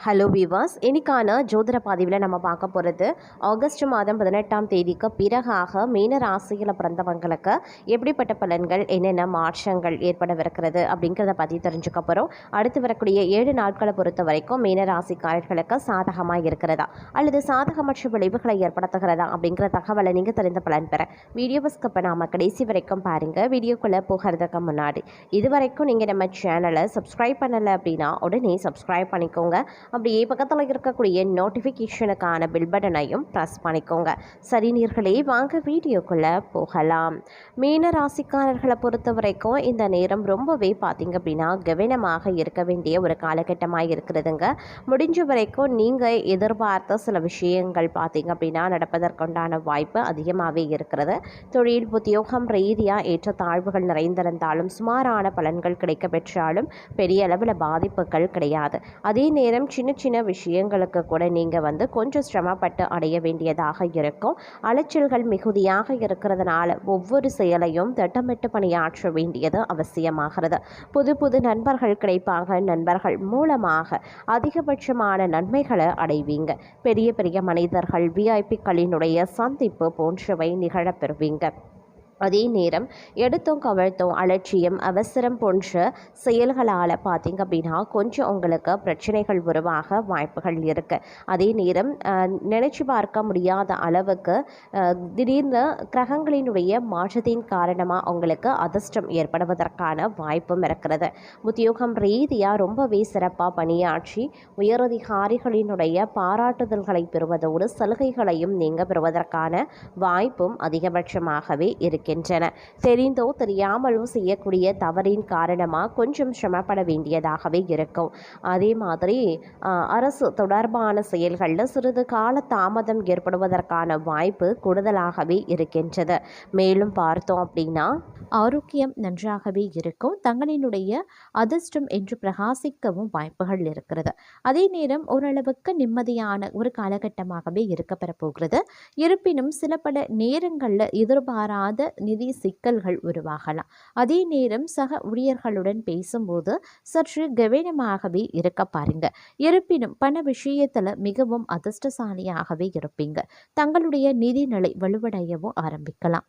Hello viewers, இன்னைக்கான ஜோதிட பதிவில் நம்ம பார்க்க போகிறது ஆகஸ்ட் மாதம் 18ஆம் தேதிக்கு பிறகாக மீன ராசியில் பிறந்தவங்களுக்கு எப்படிப்பட்ட பலன்கள், என்னென்ன மாற்றங்கள் ஏற்படவிருக்கிறது அப்படிங்கிறத பற்றி தெரிஞ்சுக்க போகிறோம். அடுத்து வரக்கூடிய 7 நாட்களை பொறுத்த வரைக்கும் மீன ராசிக்காரர்களுக்கு சாதகமாக இருக்கிறதா அல்லது சாதகமற்ற விளைவுகளை ஏற்படுத்துகிறதா அப்படிங்கிற தகவலை நீங்கள் தெரிந்த பலன் பெற வீடியோவை ஸ்கிப் பண்ணாமல் கடைசி வரைக்கும் பாருங்கள். வீடியோக்குள்ளே போகிறதுக்கு முன்னாடி இது வரைக்கும் நீங்கள் நம்ம சேனலை சப்ஸ்கிரைப் பண்ணலை அப்படின்னா உடனே சப்ஸ்கிரைப் பண்ணிக்கோங்க. அப்படியே பக்கத்தில் இருக்கக்கூடிய நோட்டிஃபிகேஷனுக்கான பில் பட்டனையும் ப்ரெஸ் பண்ணிக்கோங்க. சரி நேயர்களே, வாங்க வீடியோக்குள்ளே போகலாம். மீன ராசிக்காரர்களை பொறுத்த வரைக்கும் இந்த நேரம் ரொம்பவே பார்த்திங்க அப்படின்னா கவனமாக இருக்க வேண்டிய ஒரு காலகட்டமாக இருக்கிறதுங்க. முடிஞ்ச வரைக்கும் நீங்கள் எதிர்பார்த்த சில விஷயங்கள் பார்த்திங்க அப்படின்னா நடப்பதற்குண்டான வாய்ப்பு அதிகமாகவே இருக்கிறது. தொழில் உத்தியோகம் ரீதியாக ஏற்றத்தாழ்வுகள் நிறைந்திருந்தாலும் சுமாரான பலன்கள் கிடைக்க பெற்றாலும் பெரிய அளவில் பாதிப்புகள் கிடையாது. அதே நேரம் சின்ன சின்ன விஷயங்களுக்கு கூட நீங்கள் கொஞ்சம் சிரமப்பட்டு அடைய வேண்டியதாக இருக்கும். அலைச்சல்கள் மிகுதியாக இருக்கிறதுனால ஒவ்வொரு செயலையும் திட்டமிட்டு பணியாற்ற வேண்டியது அவசியமாகிறது. புது புது நண்பர்கள் கிடைப்பாங்க. நண்பர்கள் மூலமாக அதிகபட்சமான நன்மைகளை அடைவீங்க. பெரிய பெரிய மனிதர்கள் விஐபிக்களினுடைய சந்திப்பு போன்றவை நிகழப்பெறுவீங்க. அதே நேரம் எடுத்தோம் கவிழ்த்தோம் அலட்சியம் அவசரம் போன்ற செயல்களால் பார்த்திங்க அப்படின்னா கொஞ்சம் உங்களுக்கு பிரச்சனைகள் உருவாக வாய்ப்புகள் இருக்குது. அதே நேரம் நினச்சி பார்க்க முடியாத அளவுக்கு திடீர்னு கிரகங்களினுடைய மாற்றத்தின் காரணமாக உங்களுக்கு அதிர்ஷ்டம் ஏற்படுவதற்கான வாய்ப்பும் இருக்கிறது. உத்தியோகம் ரீதியாக ரொம்பவே சிறப்பாக பணியாற்றி உயரதிகாரிகளினுடைய பாராட்டுதல்களை பெறுவதோடு சலுகைகளையும் நீங்கள் பெறுவதற்கான வாய்ப்பும் அதிகபட்சமாகவே இருக்கு. தெரிந்தோ தெரியாமலோ செய்யக்கூடிய தவறின் காரணமாக கொஞ்சம் சிரமப்பட வேண்டியதாகவே இருக்கும். அதே மாதிரி அரசு தொடர்பான செயல்களில் சிறிது கால தாமதம் ஏற்படுவதற்கான வாய்ப்பு கூடுதலாகவே இருக்கின்றது. மேலும் பார்த்தோம் அப்படின்னா ஆரோக்கியம் நன்றாகவே இருக்கும். தங்களினுடைய அதிர்ஷ்டம் என்று பிரகாசிக்கவும் வாய்ப்புகள் இருக்கிறது. அதே நேரம் ஓரளவுக்கு நிம்மதியான ஒரு காலகட்டமாகவே இருக்கப்பெற போகிறது. இருப்பினும் சில பல நேரங்களில் எதிர்பாராத நிதி சிக்கல்கள் உருவாகலாம். அதே நேரம் சக ஊழியர்களுடன் பேசும்போது சற்று கவனமாகவே இருக்க பாருங்க. இருப்பினும் பண விஷயத்துல மிகவும் அதிர்ஷ்டசாலியாகவே இருப்பீங்க. தங்களுடைய நிதிநிலை வலுவடையவும் ஆரம்பிக்கலாம்.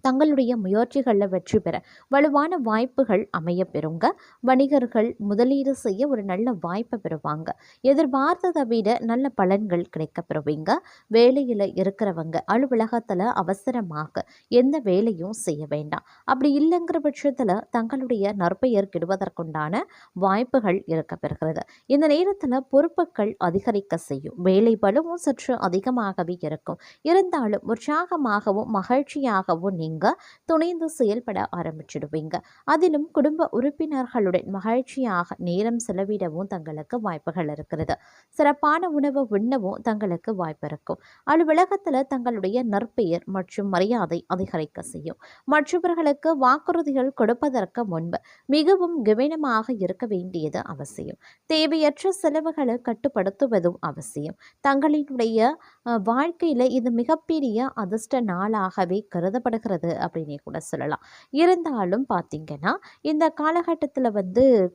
தங்களுடைய முயற்சிகளில் வெற்றி பெற வலுவான வாய்ப்புகள் அமைய பெறுங்க. வணிகர்கள் முதலீடு செய்ய ஒரு நல்ல வாய்ப்பை பெறுவாங்க. எதிர்பார்த்ததை விட நல்ல பலன்கள் கிடைக்க பெறுவீங்க. வேலையில் இருக்கிறவங்க அலுவலகத்தில் அவசரமாக எந்த வேலையும் செய்ய வேண்டாம். அப்படி இல்லைங்கிற பட்சத்தில் தங்களுடைய நற்பெயர் கெடுவதற்குண்டான வாய்ப்புகள் இருக்க பெறுகிறது. இந்த நேரத்தில் பொறுப்புகள் அதிகரிக்க செய்யும். வேலை பலுவும் சற்று அதிகமாகவே இருக்கும். இருந்தாலும் உற்சாகமாகவும் மகிழ்ச்சியாகவும் நீங்கள் துணைந்து செயல்பட ஆரம்பிச்சிடுவீங்க. அதிலும் குடும்ப உறுப்பினர்களுடன் மகிழ்ச்சியாக நேரம் செலவிடவும் தங்களுக்கு வாய்ப்புகள் இருக்கிறது. சிறப்பான உணவு உண்ணவும் தங்களுக்கு வாய்ப்பு இருக்கும். அலுவலகத்தில் தங்களுடைய நற்பெயர் மற்றும் மரியாதை அதிகரிக்க செய்யும். மற்றவர்களுக்கு வாக்குறுதிகள் கொடுப்பதற்கு முன்பு மிகவும் கவனமாக இருக்க வேண்டியது அவசியம். தேவையற்ற செலவுகளை கட்டுப்படுத்துவதும் அவசியம். தங்களினுடைய வாழ்க்கையில் இது மிகப்பெரிய அதிர்ஷ்ட நாளாகவே கருதப்படுகிறது அப்படின்னே கூட சொல்லலாம். இருந்தாலும் பார்த்தீங்கன்னா இந்த காலகட்டத்தில்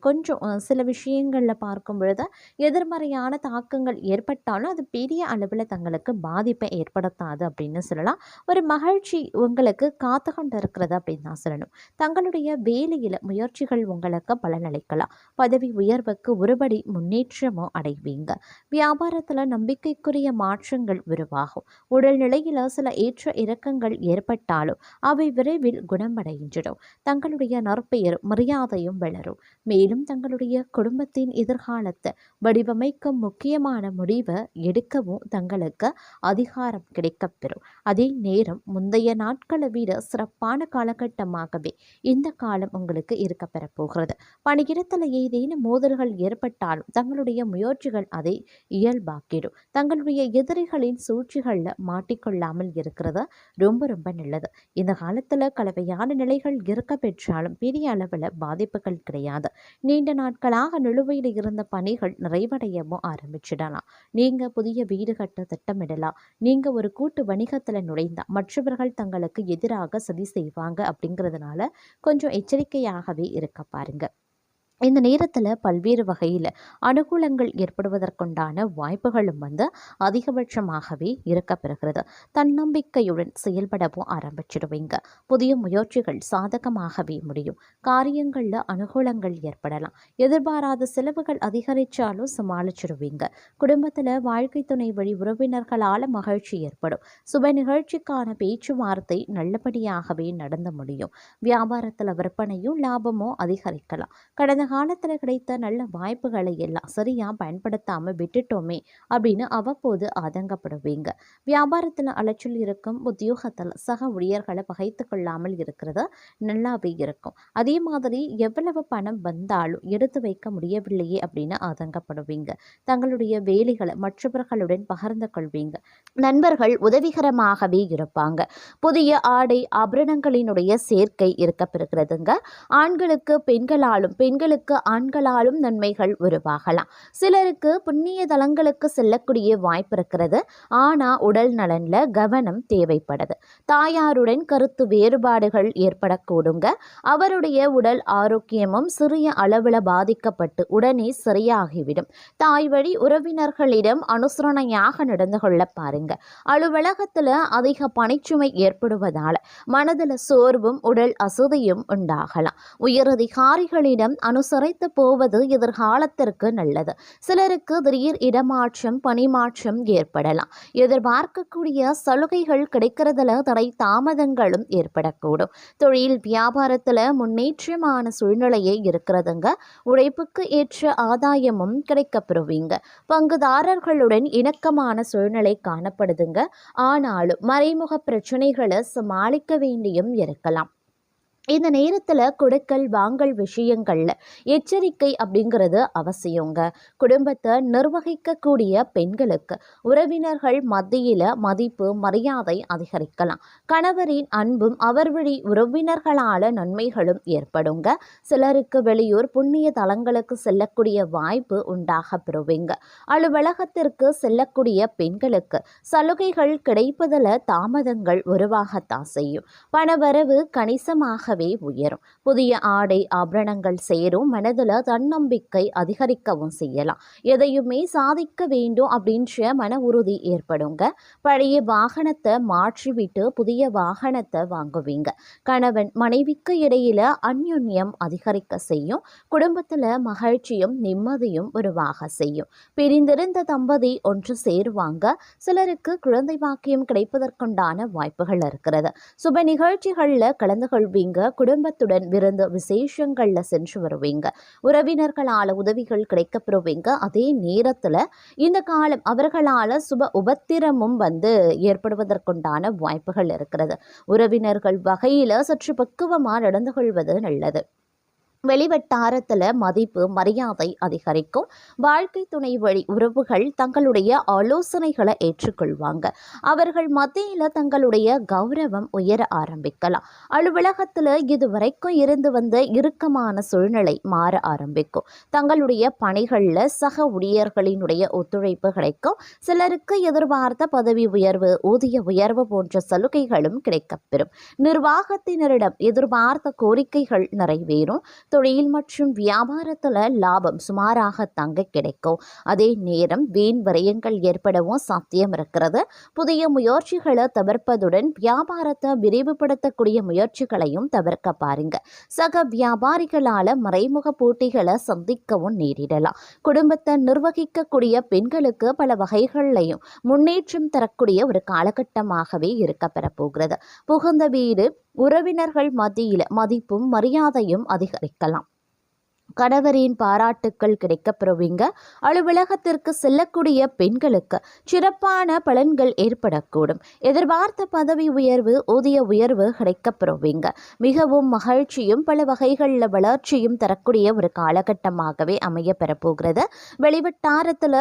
கொஞ்சம் சில விஷயங்களில் பார்க்கும் பொழுது எதிர்மறையான தாக்கங்கள் ஏற்பட்டாலும் அது பெரிய அளவில் தங்களுக்கு பாதிப்பை ஏற்படுத்தாது அப்படின்னு சொல்லலாம். ஒரு மகிழ்ச்சி உங்களுக்கு காத்து கொண்டு இருக்கிறது அப்படின்னு தான் சொல்லணும். தங்களுடைய வேலையில் முயற்சிகள் உங்களுக்கு பலனளிக்கலாம். பதவி உயர்வுக்கு ஒருபடி முன்னேற்றமும் அடைவீங்க. வியாபாரத்தில் நம்பிக்கைக்குரிய மாற்றங்கள் உருவாகும். உடல்நிலையில் சில ஏற்ற இறக்கங்கள் ஏற்பட்டாலும் அவை விரைவில் குணமடைகின்றன. தங்களுடைய நற்பெயர் மரியாதையும் வளரும். மேலும் தங்களுடைய குடும்பத்தின் எதிர்காலத்தை வடிவமைக்கும் முக்கியமான முடிவை எடுக்கவும் தங்களுக்கு அதிகாரம் கிடைக்கப்பெறும். அதே நேரம் முந்தைய நாட்களை விட சிறப்பான காலகட்டமாகவே இந்த காலம் உங்களுக்கு இருக்கப்பெற போகிறது. பணியிடத்தில் ஏதேனும் மோதல்கள் ஏற்பட்டாலும் தங்களுடைய முயற்சிகள் அதை இயல்பாக்கிடும். தங்களுடைய எதிரிகளின் சூழ்ச்சிகளில் மாட்டிக்கொள்ளாமல் இருக்கிறது ரொம்ப ரொம்ப நல்லது. இந்த காலத்தில் கலவையான நிலைகள் இருக்க பெற்றாலும் பெரிய அளவில் பாதிப்புகள் கிடையாது. நீண்ட நாட்களாக நிலுவையில் இருந்த பணிகள் நிறைவடையவும் ஆரம்பிச்சிடலாம். நீங்கள் புதிய வீடு கட்ட திட்டமிடலாம். நீங்கள் ஒரு கூட்டு வணிகத்தில் நுழைந்தால் மற்றவர்கள் தங்களுக்கு எதிராக சதி செய்வாங்க. அப்படிங்கிறதுனால கொஞ்சம் எச்சரிக்கையாகவே இருக்க பாருங்க. இந்த நேரத்தில் பல்வேறு வகையில் அனுகூலங்கள் ஏற்படுவதற்குண்டான வாய்ப்புகளும் அதிகபட்சமாகவே இருக்கப்பெறுகிறது. தன்னம்பிக்கையுடன் செயல்படவும் ஆரம்பிச்சிடுவீங்க. புதிய முயற்சிகள் சாதகமாகவே முடியும். காரியங்களில் அனுகூலங்கள் ஏற்படலாம். எதிர்பாராத செலவுகள் அதிகரித்தாலும் சமாளிச்சிடுவீங்க. குடும்பத்தில் வாழ்க்கை துணை வழி உறவினர்களால் மகிழ்ச்சி ஏற்படும். சுப நிகழ்ச்சிக்கான பேச்சுவார்த்தை நல்லபடியாகவே நடந்து முடியும். வியாபாரத்தில் விற்பனையும் லாபமும் அதிகரிக்கலாம். கடந்த காலத்தில் கிடைத்த நல்ல வாய்ப்புகளை எல்லாம் சரியாக பயன்படுத்தாமல் விட்டுட்டோமே அப்படின்னு அவ்வப்போது ஆதங்கப்படுவீங்க. வியாபாரத்தில் அலைச்சல் இருக்கும். உத்தியோகத்தில் சக ஊழியர்களை பகைத்து கொள்ளாமல் இருக்கிறது நல்லாவே இருக்கும். அதே மாதிரி எவ்வளவு பணம் வந்தாலும் எடுத்து வைக்க முடியவில்லையே அப்படின்னு ஆதங்கப்படுவீங்க. தங்களுடைய வேலைகளை மற்றவர்களுடன் பகிர்ந்து கொள்வீங்க. நண்பர்கள் உதவிகரமாகவே இருப்பாங்க. புதிய ஆடை ஆபரணங்களினுடைய சேர்க்கை இருக்கப்பெறுகிறதுங்க. ஆண்களுக்கு பெண்களாலும் பெண்களுக்கு ஆண்களாலும் நன்மைகள் உருவாகலாம். சிலருக்கு புண்ணிய தலங்களுக்கு செல்லக்கூடிய வாய்ப்பு இருக்கிறது. ஆனால் உடல் நலன்ல கவனம் தேவைப்படுது. தாயாருடன் கருத்து வேறுபாடுகள் ஏற்படக்கூடுங்க. அவருடைய உடல் ஆரோக்கியமும் சிறிய அளவில் பாதிக்கப்பட்டு உடனே சரியாகிவிடும். தாய் வழி உறவினர்களிடம் அனுசரணையாக நடந்து கொள்ள பாருங்க. அலுவலகத்தில் அதிக பணிச்சுமை ஏற்படுவதால் மனதில் சோர்வும் உடல் அசதியும் உண்டாகலாம். உயரதிகாரிகளிடம் அனுசரித்து போவது எதிர்காலத்திற்கு நல்லது. சிலருக்கு திடீர் இடமாற்றம் பணிமாற்றம் ஏற்படலாம். எதிர்பார்க்கக்கூடிய சலுகைகள் கிடைக்கிறதுல தடை தாமதங்களும் ஏற்படக்கூடும். தொழில் வியாபாரத்தில் முன்னேற்றமான சூழ்நிலையே இருக்கிறதுங்க. உழைப்புக்கு ஏற்ற ஆதாயமும் கிடைக்கப்பெறுவீங்க. பங்குதாரர்களுடன் இணக்கமான சூழ்நிலை காணப்படுதுங்க. ஆனாலும் மறைமுக பிரச்சனைகளை சமாளிக்க வேண்டியும் இருக்கலாம். இந்த நேரத்தில் கொடுக்கல் வாங்கல் விஷயங்களில் எச்சரிக்கை அப்படிங்கிறது அவசியங்க. குடும்பத்தை நிர்வகிக்கக்கூடிய பெண்களுக்கு உறவினர்கள் மத்தியில் மதிப்பு மரியாதை அதிகரிக்கலாம். கணவரின் அன்பும் அவர் வழி உறவினர்களால் நன்மைகளும் ஏற்படுங்க. சிலருக்கு வெளியூர் புண்ணிய தலங்களுக்கு செல்லக்கூடிய வாய்ப்பு உண்டாக பெறுவீங்க. அலுவலகத்திற்கு செல்லக்கூடிய பெண்களுக்கு சலுகைகள் கிடைப்பதில் தாமதங்கள் உருவாகத்தான் செய்யும். பணவரவு கணிசமாக உயரும். புதிய ஆடை ஆபரணங்கள் சேரும். மனதில் தன்னம்பிக்கை அதிகரிக்கவும் செய்யலாம். எதையுமே சாதிக்க வேண்டும் அப்படின்ற மன உறுதி ஏற்படுங்க. பழைய வாகனத்தை மாற்றிவிட்டு புதிய வாகனத்தை வாங்குவீங்க. கணவன் மனைவிக்கு இடையில அந்யோன்யம் அதிகரிக்க செய்யும். குடும்பத்தில் மகிழ்ச்சியும் நிம்மதியும் உருவாக செய்யும். பிரிந்திருந்த தம்பதி ஒன்று சேருவாங்க. சிலருக்கு குழந்தை பாக்கியம் கிடைப்பதற்குண்டான வாய்ப்புகள் இருக்கிறது. சுப நிகழ்ச்சிகளில் கலந்து கொள்வீங்க. குடும்பத்துடன் விருந்து விசேஷங்கள்ல சென்று வருவீங்க. உறவினர்களால் உதவிகள் கிடைக்கப்பெறுவீங்க. அதே நேரத்தில் இந்த காலம் அவர்களால் சுப உபத்திரமும் ஏற்படுவதற்குண்டான வாய்ப்புகள் இருக்கிறது. உறவினர்கள் வகையில் சற்று பக்குவமாக நடந்து கொள்வது நல்லது. வெளிவட்டாரத்தில் மதிப்பு மரியாதை அதிகரிக்கும். வாழ்க்கை துணை வழி உறவுகள் தங்களுடைய ஆலோசனைகளை ஏற்றுக்கொள்வாங்க. அவர்கள் மத்தியில் தங்களுடைய கௌரவம் உயர ஆரம்பிக்கலாம். அலுவலகத்தில் இதுவரைக்கும் இருந்து வந்த இறுக்கமான சூழ்நிலை மாற ஆரம்பிக்கும். தங்களுடைய பணிகளில் சக ஊழியர்களினுடைய ஒத்துழைப்பு கிடைக்கும். சிலருக்கு எதிர்பார்த்த பதவி உயர்வு ஊதிய உயர்வு போன்ற சலுகைகளும் கிடைக்கப்பெறும். நிர்வாகத்தினரிடம் எதிர்பார்த்த கோரிக்கைகள் நிறைவேறும். தொழில் மற்றும் வியாபாரத்தில் லாபம் சுமாராக தங்க கிடைக்கும். அதே நேரம் வீண் விரயங்கள் ஏற்படவும் சாத்தியம் இருக்கிறது. புதிய முயற்சிகளை தவிர்ப்பதுடன் வியாபாரத்தை விரிவுபடுத்தக்கூடிய முயற்சிகளையும் தவிர்க்க பாருங்க. சக வியாபாரிகளால் மறைமுக போட்டிகளை சந்திக்கவும் நேரிடலாம். குடும்பத்தை நிர்வகிக்கக்கூடிய பெண்களுக்கு பல வகைகளையும் முன்னேற்றம் தரக்கூடிய ஒரு காலகட்டமாகவே இருக்க பெறப்போகிறது. புகுந்த வீடு உறவினர்கள் மத்தியில் மதிப்பும் மரியாதையும் அதிகரிக்கலாம். கணவரின் பாராட்டுக்கள் கிடைக்கப்பெறுவீங்க. அலுவலகத்திற்கு செல்லக்கூடிய பெண்களுக்கு சிறப்பான பலன்கள் ஏற்படக்கூடும். எதிர்பார்த்த பதவி உயர்வு ஊதிய உயர்வு கிடைக்கப்பெறுவீங்க. மிகவும் மகிழ்ச்சியும் பல வகைகளில் வளர்ச்சியும் தரக்கூடிய ஒரு காலகட்டமாகவே அமைய பெறப்போகிறது. வெளிவட்டாரத்தில்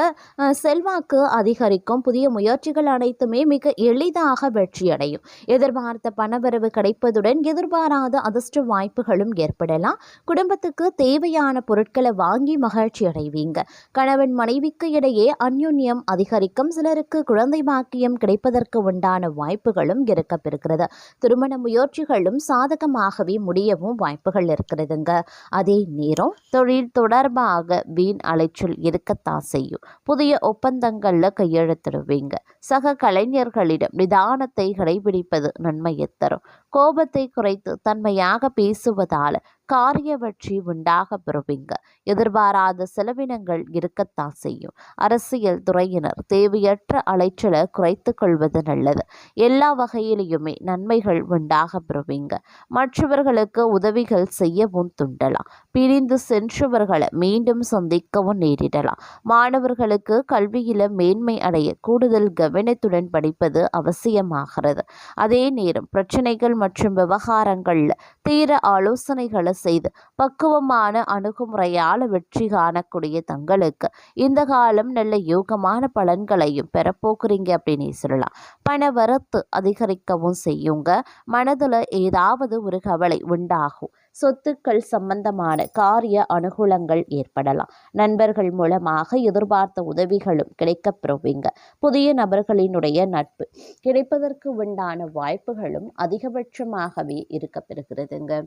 செல்வாக்கு அதிகரிக்கும். புதிய முயற்சிகள் அனைத்துமே மிக எளிதாக வெற்றியடையும். எதிர்பார்த்த பணவரவு கிடைப்பதுடன் எதிர்பாராத அதிர்ஷ்ட வாய்ப்புகளும் ஏற்படலாம். குடும்பத்துக்கு தேவையான தேவையான பொருட்களை வாங்கி மகிழ்ச்சி அடைவீங்க. கணவன் மனைவிக்கு இடையே அந்யோன்யம் அதிகரிக்கும். சிலருக்கு குழந்தை பாக்கியம் கிடைப்பதற்கு உண்டான வாய்ப்புகளும் இருக்கப்பெறுகிறது. திருமண முயற்சிகளும் சாதகமாகவே முடியவும் வாய்ப்புகள் இருக்கிறதுங்க. அதே நேரம் தொழில் தொடர்பாக வீண் அலைச்சல் இருக்கத்தான் செய்யும். புதிய ஒப்பந்தங்கள்ல கையெழுத்திடுவீங்க. சக கலைஞர்களிடம் நிதானத்தை கடைபிடிப்பது நன்மையை தரும். கோபத்தை குறைத்து தன்மையாக பேசுவதால் காரிய வெற்றி உண்டாக பெறுவீங்க. எதிர்பாராத செலவினங்கள் இருக்கத்தான் செய்யும். அரசியல் துறையினர் தேவையற்ற அலைச்சலை குறைத்து கொள்வது நல்லது. எல்லா வகையிலுமே நன்மைகள் உண்டாக பெறுவீங்க. மற்றவர்களுக்கு உதவிகள் செய்யவும் துண்டலாம். பிரிந்து சென்றவர்களை மீண்டும் சந்திக்கவும் நேரிடலாம். மாணவர்களுக்கு கல்வியில மேன்மை அடைய கூடுதல் கவனத்துடன் படிப்பது அவசியமாகிறது. அதே நேரம் பிரச்சனைகள் மற்றும் விவகாரங்கள்ல தீர ஆலோசனைகளை செய்து பக்குவமான அணுகுமுறையால் வெற்றி காணக்கூடிய தங்களுக்கு இந்த காலம் நல்ல யோகமான பலன்களையும் பெறப்போக்குறீங்க அப்படின்னு சொல்லலாம். பண வரத்து அதிகரிக்கவும் செய்யுங்க. மனதுல ஏதாவது ஒரு கவலை உண்டாகும். சொத்துக்கள் சம்பந்தமான காரிய அனுகூலங்கள் ஏற்படலாம். நண்பர்கள் மூலமாக எதிர்பார்த்த உதவிகளும் கிடைக்கப்பெறுவீங்க. புதிய நபர்களினுடைய நட்பு கிடைப்பதற்கு உண்டான வாய்ப்புகளும் அதிகபட்சமாகவே இருக்கப்பெறுகிறதுங்க.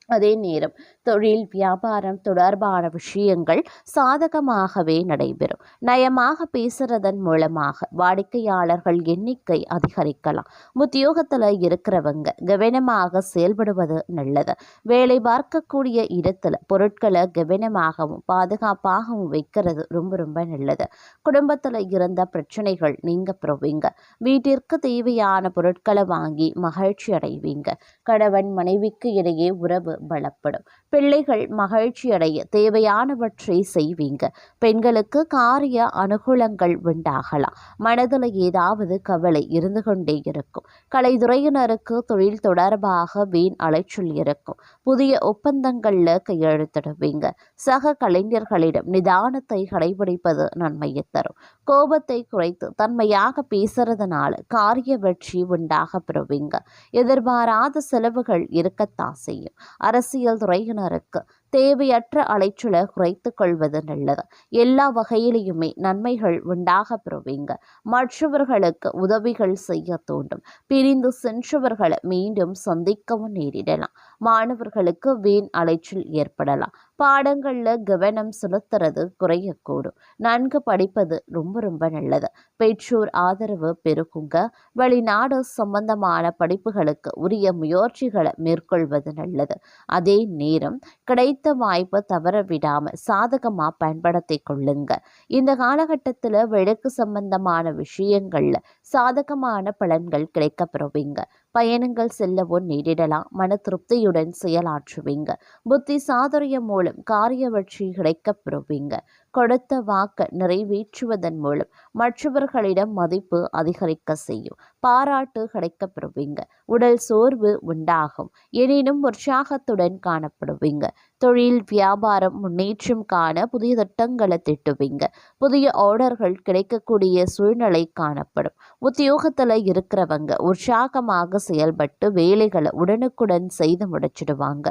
அதே நேரம் தொழில் வியாபாரம் தொடர்பான விஷயங்கள் சாதகமாகவே நடைபெறும். நயமாக பேசுறதன் மூலமாக வாடிக்கையாளர்கள் எண்ணிக்கை அதிகரிக்கலாம். உத்தியோகத்தில் இருக்கிறவங்க கவனமாக செயல்படுவது நல்லது. வேலை பார்க்கக்கூடிய இடத்துல பொருட்களை கவனமாகவும் பாதுகாப்பாகவும் வைக்கிறது ரொம்ப ரொம்ப நல்லது. குடும்பத்தில் இருந்த பிரச்சனைகள் நீங்க பெறுவீங்க. வீட்டிற்கு தேவையான பொருட்களை வாங்கி மகிழ்ச்சி அடைவீங்க. கணவன் மனைவிக்கு இடையே உறவு பலப்படும். பிள்ளைகள் மகிழ்ச்சி அடைய தேவையானவற்றை செய்வீங்க. பெண்களுக்கு காரிய அனுகூலங்கள் உண்டாகலாம். மனதில் ஏதாவது கவலை இருந்து கொண்டே இருக்கும். கலைத்துறையினருக்கு தொழில் தொடர்பாக வீண் அலைச்சல் இருக்கும். புதிய ஒப்பந்தங்கள்ல கையெழுத்திடுவீங்க. சக கலைஞர்களிடம் நிதானத்தை கடைபிடிப்பது நன்மையை தரும். கோபத்தை குறைத்து தன்மையாக பேசுறதுனால காரிய வெற்றி உண்டாக பெறுவீங்க. எதிர்பாராத செலவுகள் இருக்கத்தான் செய்யும். அரசியல் துறையினருக்கு தேவையற்ற அலைச்சலை குறைத்து கொள்வது நல்லது. எல்லா வகையிலுமே நன்மைகள் உண்டாக பெறுவீங்க. மற்றவர்களுக்கு உதவிகள் செய்ய தூண்டும். பிரிந்து சென்றவர்களை மீண்டும் சந்திக்கவும் நேரிடலாம். மாணவர்களுக்கு வீண் அலைச்சல் ஏற்படலாம். பாடங்கள்ல கவனம் செலுத்துறது குறையக்கூடும். நன்கு படிப்பது ரொம்ப ரொம்ப நல்லது. பெற்றோர் ஆதரவு பெருகுங்க. வெளிநாடு சம்பந்தமான படிப்புகளுக்கு உரிய முயற்சிகளை மேற்கொள்வது நல்லது. அதே நேரம் கிடைத்த வாய்ப்பை தவற விடாம சாதகமா பயன்படுத்தி கொள்ளுங்க. இந்த காலகட்டத்தில் வழக்கு சம்பந்தமான விஷயங்கள்ல சாதகமான பலன்கள் கிடைக்கப்பெறுவீங்க. பயணங்கள் செல்லவும் நேரிடலாம். மன திருப்தியுடன் செயலாற்றுவீங்க. புத்தி சாதுரியம் மூலம் காரிய வெற்றி கிடைக்கப்பெறுவீங்க. கொடுத்த வாக்கை நிறைவேற்றுவதன் மூலம் மற்றவர்களிடம் மதிப்பு அதிகரிக்க செய்யும். பாராட்டு கிடைக்கப்பெறுவீங்க. உடல் சோர்வு உண்டாகும். எனினும் உற்சாகத்துடன் காணப்படுவீங்க. தொழில் வியாபாரம் முன்னேற்றம் காண புதிய திட்டங்களை திட்டுவீங்க. புதிய ஆர்டர்கள் கிடைக்கக்கூடிய சூழ்நிலை காணப்படும். உத்தியோகத்தில் இருக்கிறவங்க உற்சாகமாக செயல்பட்டு வேலைகளை உடனுக்குடன் செய்து முடிச்சிடுவாங்க.